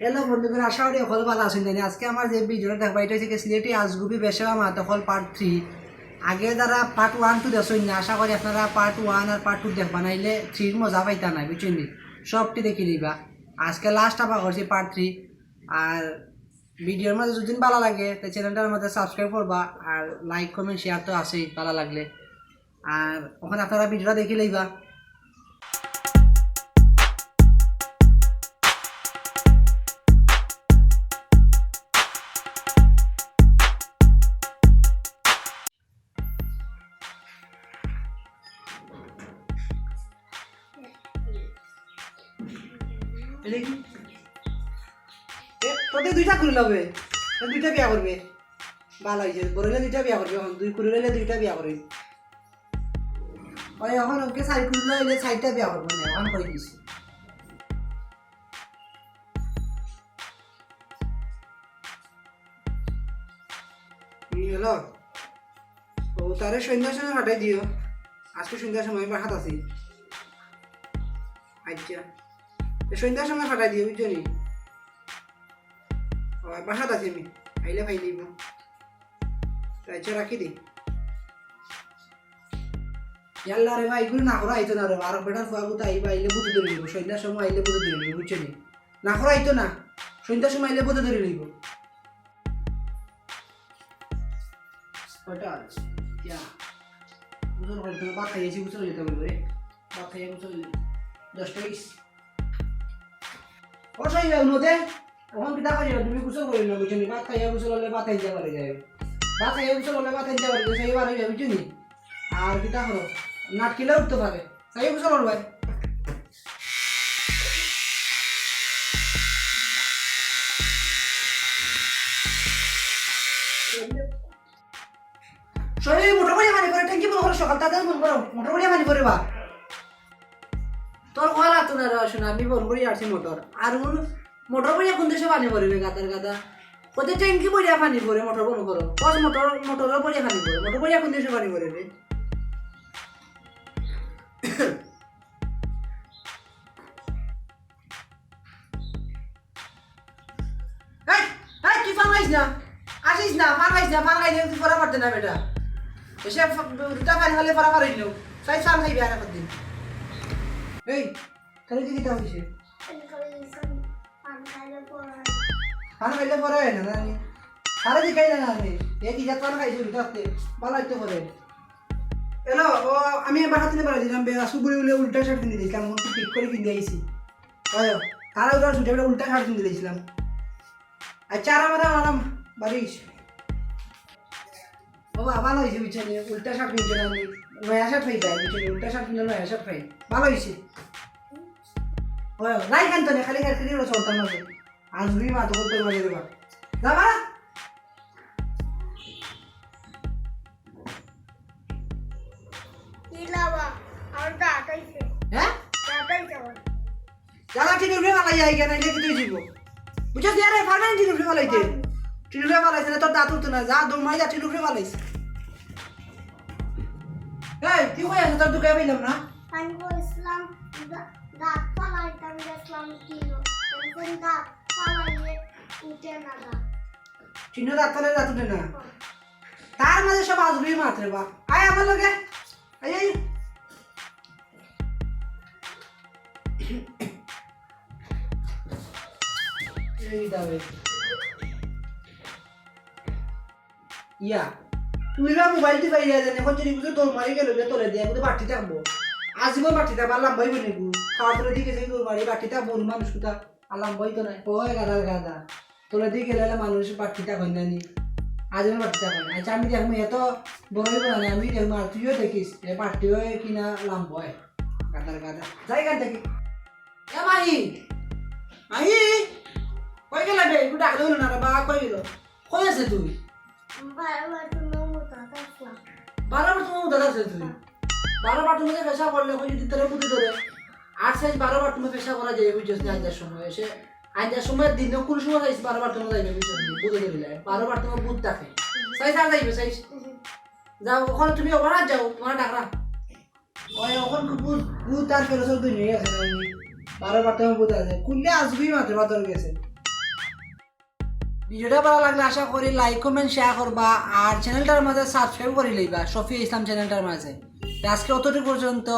Hello বন্ধুগণ, আশা করি সকল ভালো আছেন। জানি আজকে আমার যে ভিডিওটা দেখবা এটা হচ্ছে সিলেটি আজগুবি বেশা মাতকল পার্ট 3। আগে যারা পার্ট 1-2 দেখছেন না, আশা করি আপনারা পার্ট 1 আর পার্ট 2 দেখবা, নাইলে 3 মজা পাইতা না, বুঝছেন? সবটি দেখে নিবা। আজকে লাস্ট আবার করছি পার্ট 3। আর ভিডিওর মধ্যে যদি ভালো লাগে তাই চ্যানেলটার মধ্যে সাবস্ক্রাইব করবা, আর লাইক কমেন্ট শেয়ার তো আছেই ভালো লাগলে। আর ওখানে আপনারা ভিডিওটা দেখে লইবা। তোদের দুইটা খুলে লবে, দুইটা বিয়া করবে। ভালো হয়েছে, বড়লে দুইটা বিয়া করবে, এখন দুই খুলে লইলে দুইটা বিয়া করবে। ওই এখন ওকে চাই খুলে লইলে 4টা বিয়া করবো না, এখন কই দিছি। হ্যালো, ও তারে সন্ধ্যার সময় ফাটাই দিও। আজকে সন্ধ্যার সময় আমি বাসাত আছি। আচ্ছা, সন্ধ্যার সময় ফাটাই দিও, বুঝছো নি? বাসাত আছি আমি, আইলে ভাই দিব। আচ্ছা রাখি দি। ইয়াল্লা রে ভাই, এগুলো না করা আইতো না রে। আর বেটার ফুয়াগুতো আইবা, আইলে বুঝে ধরে নিব। সন্ধ্যার সময় আইলে বুঝে ধরে নিব, বুঝছো নি? না করা আইতো না, সন্ধ্যার সময় আইলে বুঝে ধরে নিব। কয়টা আছে? ইয়া বুঝল করে তুমি ভাত খাইয়েছি, বুঝল যেতে বলবো রে। ভাত খাইয়ে বুঝল 10টা 20 অসই যাও নদে। ওখান কিতা খাই তুমি গুছল করে না, বুঝছো নি? ভাত খাইয়া গুছল হলে ভাত খাইতে পারে যায়, ভাত খাইয়া গুছল হলে ভাত খাইতে পারে যায়, সেইবার হইবে, বুঝছো নি? আর কিতা করো, নাটকিলে উঠতে পারে, খাইয়া গুছল হল ভাই। শরীরে মোটর বড়িয়া পানি করে ট্যাঙ্কি বন্ধ করো, সকাল তাদের বন্ধ করো, মোটর বড়িয়া পানি করে বা। তোর কলা তো না শোনা, আমি বন্ধ করি আসছি মোটর। আর মোটর বড়িয়া কোন দেশে পানি পড়বে? গাতার গাদা ওদের ট্যাঙ্কি বড়িয়া পানি পড়ে, মোটর বন্ধ করো। কস মোটর বড়িয়া পানি পড়ে, মোটর বড়িয়া কোন দেশে পানি পড়বে? কি ফার্মাইস না, আসিস না, ফার্মাইস না, ফার্মাইলে তুই পড়া পারতে না বেটা। এসে দুটা পানি হলে পড়া পারিস না, সাই ফার্ম খাইবি আর একদিন। এই তাহলে কি দিতে হইছে? পান খাইলে পরে হয় না নানি, সারা দি খাই না নানি। এই কি জাত পান খাইছো দুটাতে ভালো হইতে পারে। এলো ও আমি বাসা থেকে বাড়ি দিলাম, সুপুরি বলে উল্টা শার্ট কিনে দিয়েছিলাম, মন ঠিক করে কিনে দিয়েছি। তারা ওটা ছুটে উল্টা শার্ট কিনে দিয়েছিলাম। আচ্ছা আরাম আরাম আরাম বাড়িস। বাবা ভালো হয়েছে, বুঝছেন? উল্টা শার্ট কিনছে না, আমি নয়া শার্ট পাই পাই, বুঝছেন? উল্টা শার্ট কিনলে নয়া শার্ট পাই, ভালো হয়েছে। নাই খান তো না, খালি খালি চলতাম না। আসবি মা তো তোর মাঝে দেবা যাবা। হ্যাঁ যারা টিনুরে পালাই আই কেন এটা কি তুই জীব, বুঝছিস? আরে ফার্মানি টিনুরে পালাইতে, টিনুরে পালাইছে না তোর দাঁত উঠতো না, যা দৌড়াই যা, টিনুরে পালাইছে। এই তুই কই আছিস? তোর দুকায় পাইলাম না। আমি বলছিলাম দাঁত ফালাইতাম, দেখলাম কিলো তখন দাঁত ফালাইয়ে উঠে না দাঁত। টিনু দাঁত ফালাই দাঁত উঠে না, তার মাঝে সব আসবি মাত্রে বা। আয় আমার লগে, আই আই। এই দাবে ইয়া তুই না মোবাইলটি বাইরে যান, এখন যদি বুঝে তোর মারি গেল তোলে দিয়ে বুঝে বাটি থাকবো। আজীবন বাটি থাকবো, আল্লাহ বই বনে গু খাওয়া তোলে দিকে যাই তোর মারি বাটি থাকবো। মানুষ কোথা আল্লাহ বই তো নাই, ওই গাদার গাদা তোলে দিকে গেলে মানুষ বাটি থাক হয় নানি, আজীবন বাটি থাক হয় না। আচ্ছা আমি দেখবো এত বড় হইব না, আমি দেখবো। আর তুইও দেখিস এ বাটি হয় কিনা লাম বয় গাদার গাদা। যাই গান দেখি। এ মাহি মাহি কই গেলা বে? একটু ডাকলে হলো না রে বা, কই গেল? কই আছে তুই? বারবার তুমি মোটা থাকলাম। বারবার তুমি উদার আছে তুই, বারবার তুমি পেশা করলে ওই যদি তোরে বুদ্ধি ধরে 8 সাইজ 12বার তুমি পেশা করা যায়, বুঝছিস? আইদার সময় এসে আইদার সময় দিন কোন সময় সাইজ 12বার তুমি যাইবে, বুঝছিস? বুদ্ধি ধরিলে 12বার তোমার বুদ্ধ থাকে, সাইজ আর যাইবে সাইজ। যাও ওখানে তুমি ওভার যাও, তোমার ডাকরা ওই ওখানে বুদ্ধ আর ফেরোসর দুই নিয়ে আছে না, 12বার তোমার বুদ্ধ আছে, খুললে আসবি মাত্র বাদল গেছে। ভিডিওটা ভালো লাগলে আশা করি লাইক কমেন্ট শেয়ার করবা আর চ্যানেলটার মাঝে সাবস্ক্রাইব করে লইবা শফি ইসলাম চ্যানেলটার মাঝে। আজকে অতটুকু পর্যন্ত।